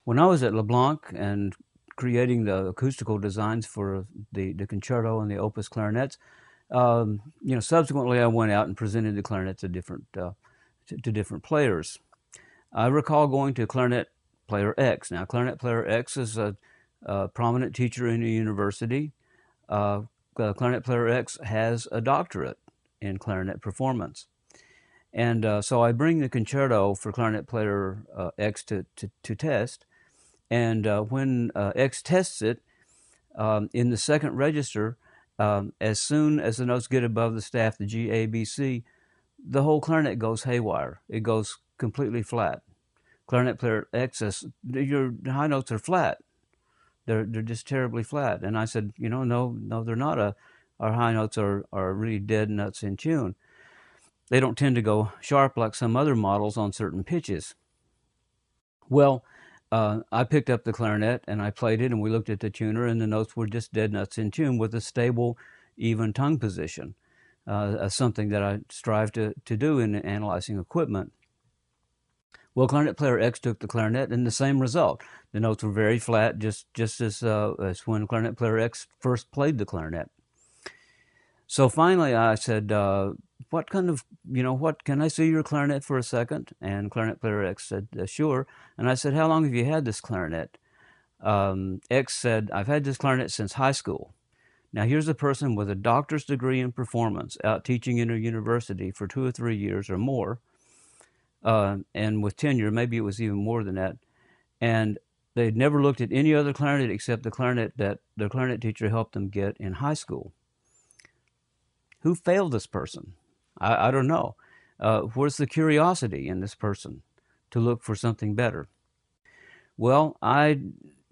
When I was at LeBlanc and creating the acoustical designs for the concerto and the opus clarinets, subsequently I went out and presented the clarinet to different players. I recall going to Clarinet Player X. Now, Clarinet Player X is a prominent teacher in a university. Clarinet Player X has a doctorate in clarinet performance. And so I bring the concerto for Clarinet Player X to test. And when X tests it, in the second register, as soon as the notes get above the staff, the G, A, B, C, the whole clarinet goes haywire. It goes completely flat. Clarinet Player X says, your high notes are flat. They're just terribly flat. And I said, no, they're not. Our high notes are really dead nuts in tune. They don't tend to go sharp like some other models on certain pitches. Well, I picked up the clarinet and I played it, and we looked at the tuner, and the notes were just dead nuts in tune with a stable, even tongue position. Something that I strive to do in analyzing equipment. Well, Clarinet Player X took the clarinet, and the same result. The notes were very flat, just as when Clarinet Player X first played the clarinet. So finally, I said, "What can I see your clarinet for a second?" And Clarinet Player X said, "Sure." And I said, "How long have you had this clarinet?" X said, "I've had this clarinet since high school." Now, here's a person with a doctor's degree in performance out teaching in a university for 2 or 3 years or more, and with tenure, maybe it was even more than that. And they'd never looked at any other clarinet except the clarinet that their clarinet teacher helped them get in high school. Who failed this person? I don't know. Where's the curiosity in this person to look for something better? Well, I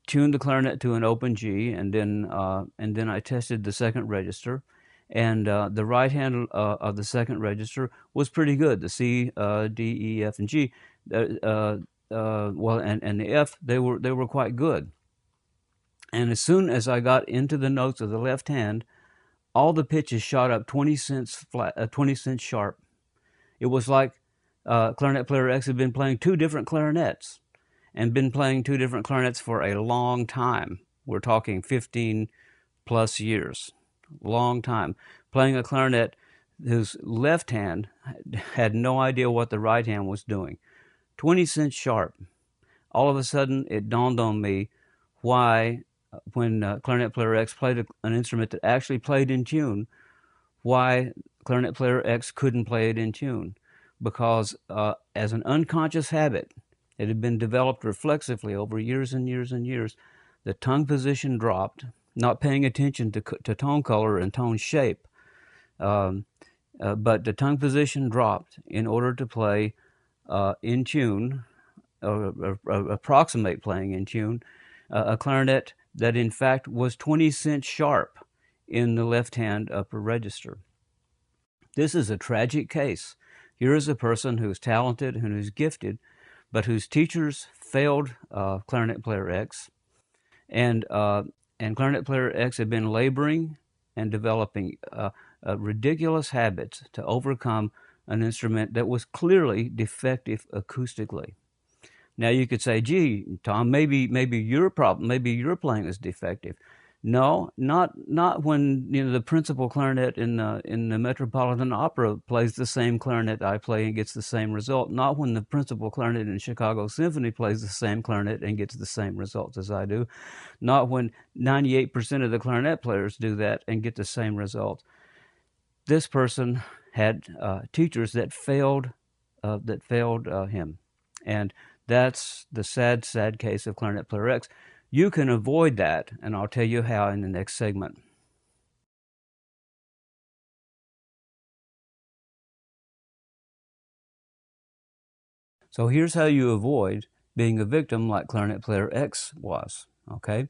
tuned the clarinet to an open G, and then I tested the second register, and the right hand of the second register was pretty good. The C, D, E, F, and G, and the F, they were quite good. And as soon as I got into the notes of the left hand, all the pitches shot up 20 cents flat, 20 cents sharp. It was like Clarinet Player X had been playing two different clarinets, and been playing two different clarinets for a long time. We're talking 15 plus years, long time, playing a clarinet whose left hand had no idea what the right hand was doing. 20 cents sharp. All of a sudden, it dawned on me why, when Clarinet Player X played an instrument that actually played in tune, why Clarinet Player X couldn't play it in tune. Because as an unconscious habit, it had been developed reflexively over years and years and years, the tongue position dropped, not paying attention to tone color and tone shape. But the tongue position dropped in order to play in tune, or approximate playing in tune, a clarinet that in fact was 20 cents sharp in the left-hand upper register. This is a tragic case. Here is a person who's talented and who's gifted, but whose teachers failed Clarinet Player X, and Clarinet Player X had been laboring and developing ridiculous habits to overcome an instrument that was clearly defective acoustically. Now you could say, "Gee, Tom, maybe your problem, maybe your playing is defective." No, not when the principal clarinet in the Metropolitan Opera plays the same clarinet I play and gets the same result. Not when the principal clarinet in Chicago Symphony plays the same clarinet and gets the same results as I do. Not when 98% of the clarinet players do that and get the same result. This person had teachers that failed him, and that's the sad, sad case of Clarinet Player X. You can avoid that, and I'll tell you how in the next segment. So here's how you avoid being a victim like Clarinet Player X was, okay?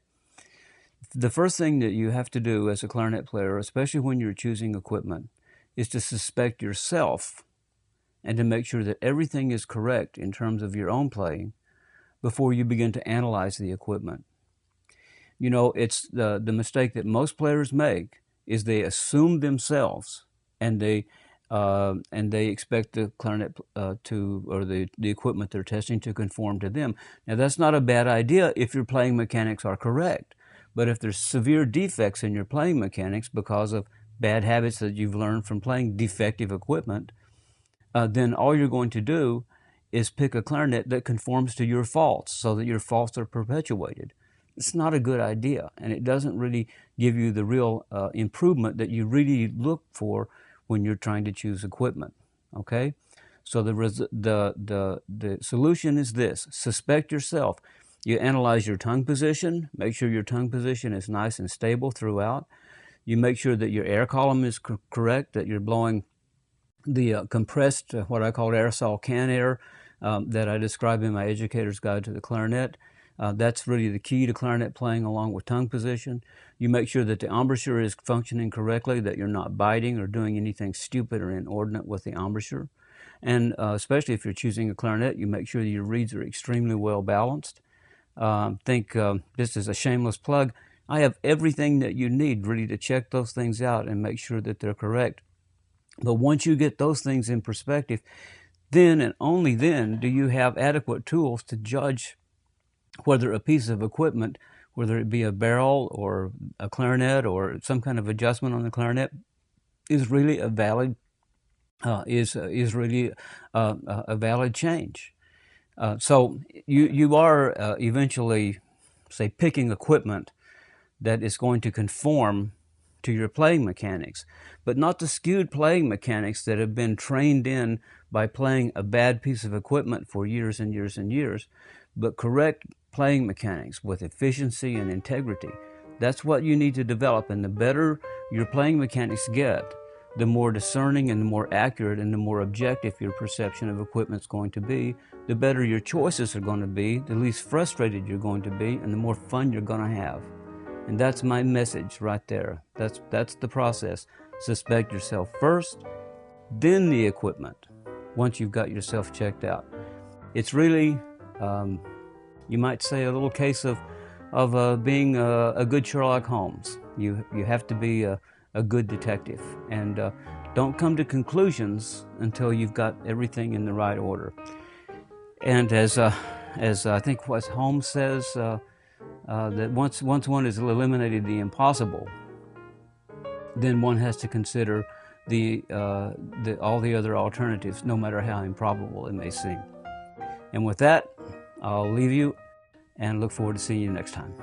The first thing that you have to do as a clarinet player, especially when you're choosing equipment, is to suspect yourself and to make sure that everything is correct in terms of your own playing before you begin to analyze the equipment. It's the mistake that most players make is they assume themselves, and they and they expect the clarinet or the equipment they're testing to conform to them. Now, that's not a bad idea if your playing mechanics are correct. But if there's severe defects in your playing mechanics because of bad habits that you've learned from playing defective equipment, then all you're going to do is pick a clarinet that conforms to your faults so that your faults are perpetuated. It's not a good idea, and it doesn't really give you the real improvement that you really look for when you're trying to choose equipment. Okay, so the solution is this: suspect yourself. You analyze your tongue position, make sure your tongue position is nice and stable throughout. You make sure that your air column is correct, that you're blowing the compressed, what I call aerosol can air that I describe in my Educator's Guide to the Clarinet. That's really the key to clarinet playing, along with tongue position. You make sure that the embouchure is functioning correctly, that you're not biting or doing anything stupid or inordinate with the embouchure. And especially if you're choosing a clarinet, you make sure that your reeds are extremely well balanced. This is a shameless plug. I have everything that you need really to check those things out and make sure that they're correct. But once you get those things in perspective, then and only then do you have adequate tools to judge whether a piece of equipment, whether it be a barrel or a clarinet or some kind of adjustment on the clarinet, is really a valid a valid change. So you are eventually, say, picking equipment that is going to conform to your playing mechanics, but not the skewed playing mechanics that have been trained in by playing a bad piece of equipment for years and years and years, but correct playing mechanics with efficiency and integrity. That's what you need to develop, and the better your playing mechanics get, the more discerning and the more accurate and the more objective your perception of equipment is going to be, the better your choices are going to be, the least frustrated you're going to be, and the more fun you're going to have. And that's my message right there. That's the process. Suspect yourself first, then the equipment, once you've got yourself checked out. It's really, you might say, a little case of being a good Sherlock Holmes. You have to be a good detective, and don't come to conclusions until you've got everything in the right order. And as I think what Holmes says, that once one has eliminated the impossible, then one has to consider all the other alternatives, no matter how improbable it may seem. And with that, I'll leave you and look forward to seeing you next time.